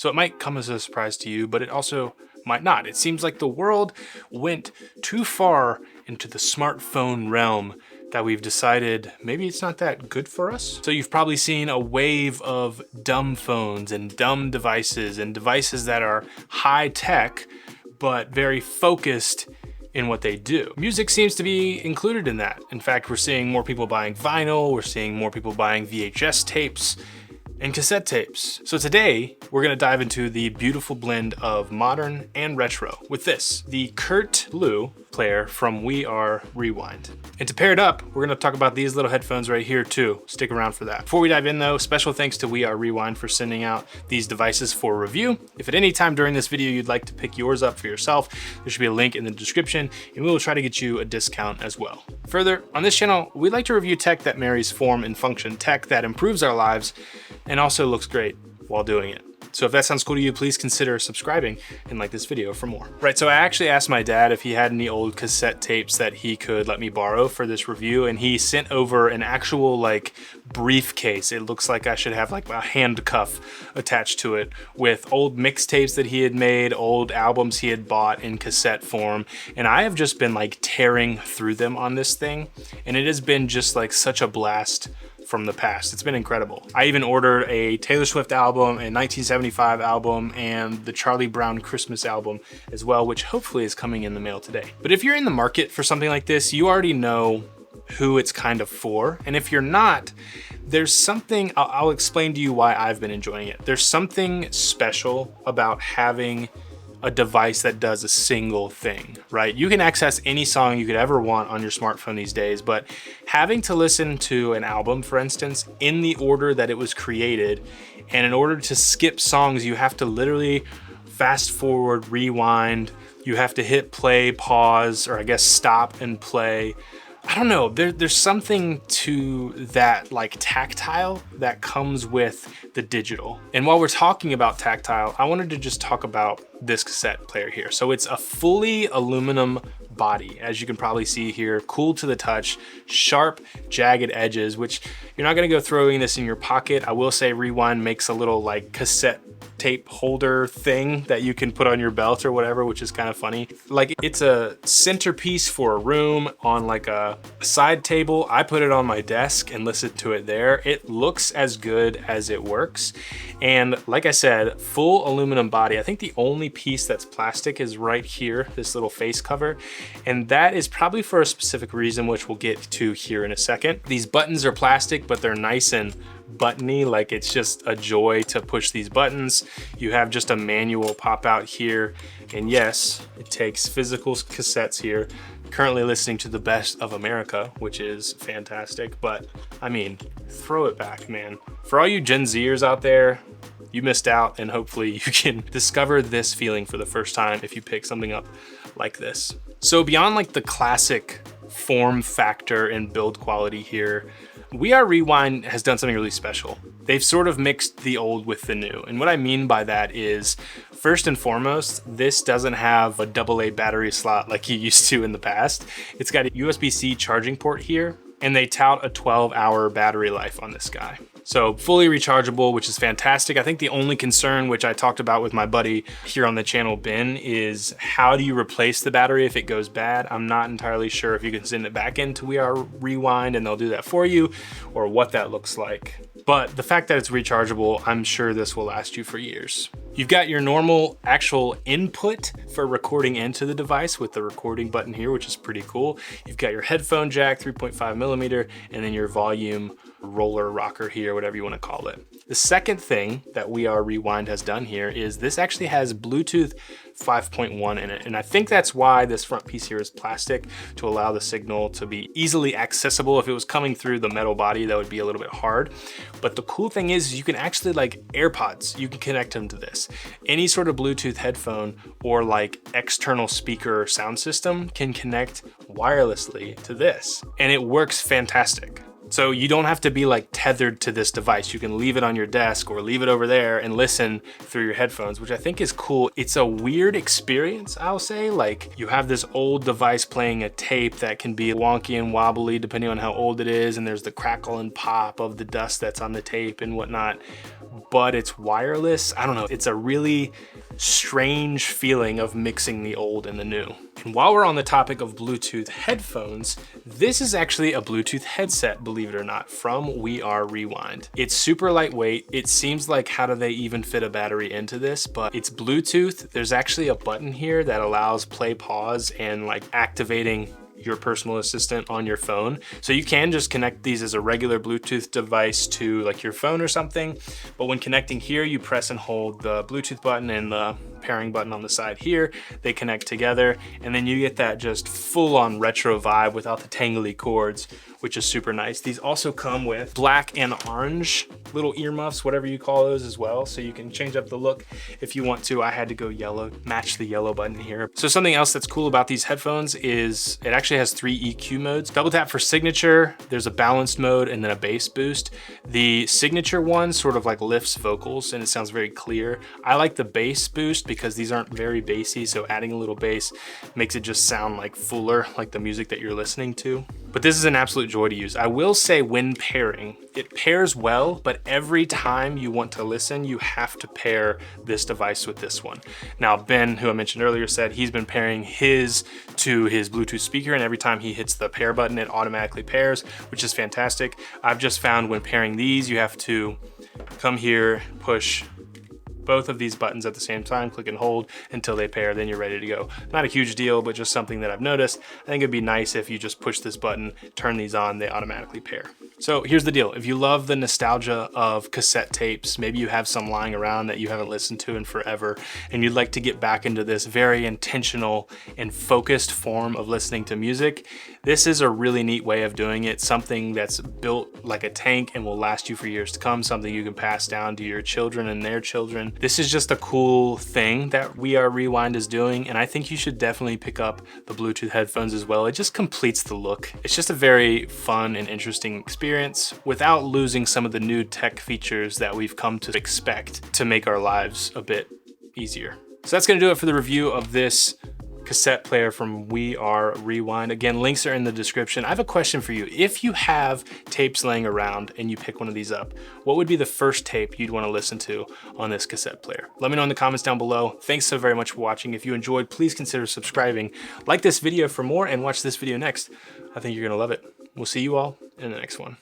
So it might come as a surprise to you, but it also might not. It seems like the world went too far into the smartphone realm that we've decided maybe it's not that good for us. So you've probably seen a wave of dumb phones and dumb devices and devices that are high tech, but very focused in what they do. Music seems to be included in that. In fact, we're seeing more people buying vinyl, we're seeing more people buying VHS tapes and cassette tapes. So today, we're gonna dive into the beautiful blend of modern and retro with this, the Kurt Blue player from We Are Rewind. And to pair it up, we're gonna talk about these little headphones right here too. Stick around for that. Before we dive in though, special thanks to We Are Rewind for sending out these devices for review. If at any time during this video you'd like to pick yours up for yourself, there should be a link in the description and we will try to get you a discount as well. Further, on this channel, we like to review tech that marries form and function, tech that improves our lives and also looks great while doing it. So if that sounds cool to you, please consider subscribing and like this video for more. Right, so I actually asked my dad if he had any old cassette tapes that he could let me borrow for this review, and he sent over an actual like briefcase. It looks like I should have like a handcuff attached to it with old mixtapes that he had made, old albums he had bought in cassette form, and I have just been like tearing through them on this thing, and it has been just like such a blast from the past. It's been incredible. I even ordered a Taylor Swift album, a 1975 album, and the Charlie Brown Christmas album as well, which hopefully is coming in the mail today. But if you're in the market for something like this, you already know who it's kind of for. And if you're not, there's something, I'll explain to you why I've been enjoying it. There's something special about having a device that does a single thing, right? You can access any song you could ever want on your smartphone these days, but having to listen to an album, for instance, in the order that it was created, and in order to skip songs, you have to literally fast forward, rewind, you have to hit play, pause, or I guess stop and play. I don't know, there's something to that like tactile that comes with the digital. And while we're talking about tactile, I wanted to just talk about this cassette player here. So it's a fully aluminum body, as you can probably see here, cool to the touch, sharp, jagged edges, which you're not gonna go throwing this in your pocket. I will say Rewind makes a little like cassette tape holder thing that you can put on your belt or whatever, which is kind of funny. Like it's a centerpiece for a room on like a side table. I put it on my desk and listen to it there. It looks as good as it works. And like I said, full aluminum body. I think the only piece that's plastic is right here, this little face cover. And that is probably for a specific reason, which we'll get to here in a second. These buttons are plastic, but they're nice and buttony, like it's just a joy to push these buttons. You have just a manual pop out here, and yes, it takes physical cassettes here. Currently listening to the best of America, which is fantastic, but I mean, throw it back, man. For all you Gen Zers out there, you missed out, and hopefully you can discover this feeling for the first time if you pick something up like this. So beyond like the classic form factor and build quality here, We Are Rewind has done something really special. They've sort of mixed the old with the new. And what I mean by that is, first and foremost, this doesn't have a AA battery slot like you used to in the past. It's got a USB-C charging port here, and they tout a 12-hour battery life on this guy. So fully rechargeable, which is fantastic. I think the only concern, which I talked about with my buddy here on the channel, Ben, is how do you replace the battery if it goes bad? I'm not entirely sure if you can send it back into We Are Rewind and they'll do that for you, or what that looks like. But the fact that it's rechargeable, I'm sure this will last you for years. You've got your normal actual input for recording into the device with the recording button here, which is pretty cool. You've got your headphone jack, 3.5mm, and then your volume roller rocker here, whatever you want to call it. The second thing that We Are Rewind has done here is this actually has Bluetooth 5.1 in it. And I think that's why this front piece here is plastic, to allow the signal to be easily accessible. If it was coming through the metal body, that would be a little bit hard. But the cool thing is you can actually, like AirPods, you can connect them to this. Any sort of Bluetooth headphone or like external speaker sound system can connect wirelessly to this. And it works fantastic. So you don't have to be like tethered to this device. You can leave it on your desk or leave it over there and listen through your headphones, which I think is cool. It's a weird experience, I'll say. Like, you have this old device playing a tape that can be wonky and wobbly depending on how old it is, and there's the crackle and pop of the dust that's on the tape and whatnot, but it's wireless. I don't know, it's a really strange feeling of mixing the old and the new. And while we're on the topic of Bluetooth headphones, this is actually a Bluetooth headset, believe it or not, from We Are Rewind. It's super lightweight. It seems like, how do they even fit a battery into this? But it's Bluetooth. There's actually a button here that allows play, pause, and like activating your personal assistant on your phone. So you can just connect these as a regular Bluetooth device to like your phone or something. But when connecting here, you press and hold the Bluetooth button and the pairing button on the side here. They connect together, and then you get that just full on retro vibe without the tangly cords, which is super nice. These also come with black and orange little earmuffs, whatever you call those as well. So you can change up the look if you want to. I had to go yellow, match the yellow button here. So something else that's cool about these headphones is it actually has 3 EQ modes. Double tap for signature, there's a balanced mode, and then a bass boost. The signature one sort of like lifts vocals and it sounds very clear. I like the bass boost because these aren't very bassy, so adding a little bass makes it just sound like fuller, like the music that you're listening to. But this is an absolute joy to use. I will say, when pairing, it pairs well, but every time you want to listen, you have to pair this device with this one. Now, Ben, who I mentioned earlier, said he's been pairing his to his Bluetooth speaker, and every time he hits the pair button, it automatically pairs, which is fantastic. I've just found when pairing these, you have to come here, push both of these buttons at the same time, click and hold until they pair, then you're ready to go. Not a huge deal, but just something that I've noticed. I think it'd be nice if you just push this button, turn these on, they automatically pair. So here's the deal. If you love the nostalgia of cassette tapes, maybe you have some lying around that you haven't listened to in forever, and you'd like to get back into this very intentional and focused form of listening to music, this is a really neat way of doing it. Something that's built like a tank and will last you for years to come, something you can pass down to your children and their children. This is just a cool thing that We Are Rewind is doing, and I think you should definitely pick up the Bluetooth headphones as well. It just completes the look. It's just a very fun and interesting experience without losing some of the new tech features that we've come to expect to make our lives a bit easier. So that's gonna do it for the review of this cassette player from We Are Rewind. Again, links are in the description. I have a question for you. If you have tapes laying around and you pick one of these up, what would be the first tape you'd want to listen to on this cassette player? Let me know in the comments down below. Thanks so very much for watching. If you enjoyed, please consider subscribing. Like this video for more and watch this video next. I think you're gonna love it. We'll see you all in the next one.